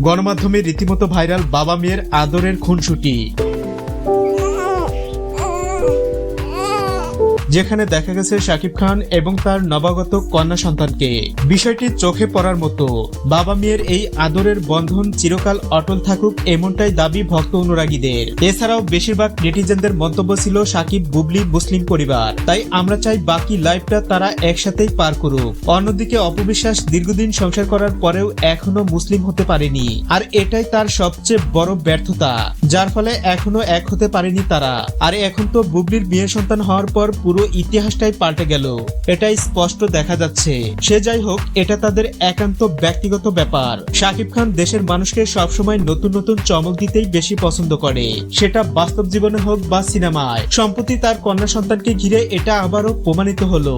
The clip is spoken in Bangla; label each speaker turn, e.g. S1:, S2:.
S1: গণমাধ্যমে রীতিমতো ভাইরাল বাবা মেয়ের আদরের খুনসুটি, যেখানে দেখা গেছে শাকিব খান এবং তার নবাগত কন্যা সন্তানকে। বিষয়টি চোখে পড়ার মতো। বাবা মেয়ের এই আদরের বন্ধন চিরকাল অটল থাকুক, এমনটাই দাবি ভক্ত অনুরাগীদের। এছাড়াও বেশিরভাগ নেটিজেনদের মন্তব্য ছিল শাকিব বুবলি মুসলিম পরিবার, তাই আমরা চাই বাকি লাইফটা তারা একসাথেই পার করুক। অন্যদিকে অপবিশ্বাস দীর্ঘদিন সংসার করার পরেও এখনো মুসলিম হতে পারেনি, আর এটাই তার সবচেয়ে বড় ব্যর্থতা, যার ফলে এখনো এক হতে পারেনি তারা। আর এখন তো বুবলির বিয়ে সন্তান হওয়ার পর পুরো ইতিহাসটাই পাল্টে গেল, এটাই স্পষ্ট দেখা যাচ্ছে। সে যাই হোক, এটা তাদের একান্ত ব্যক্তিগত ব্যাপার। শাকিব খান দেশের মানুষকে সবসময় নতুন নতুন চমক দিতেই বেশি পছন্দ করে, সেটা বাস্তব জীবনে হোক বা সিনেমায়। সম্প্রতি তার কন্যা সন্তানকে ঘিরে এটা আবারও প্রমাণিত হলো।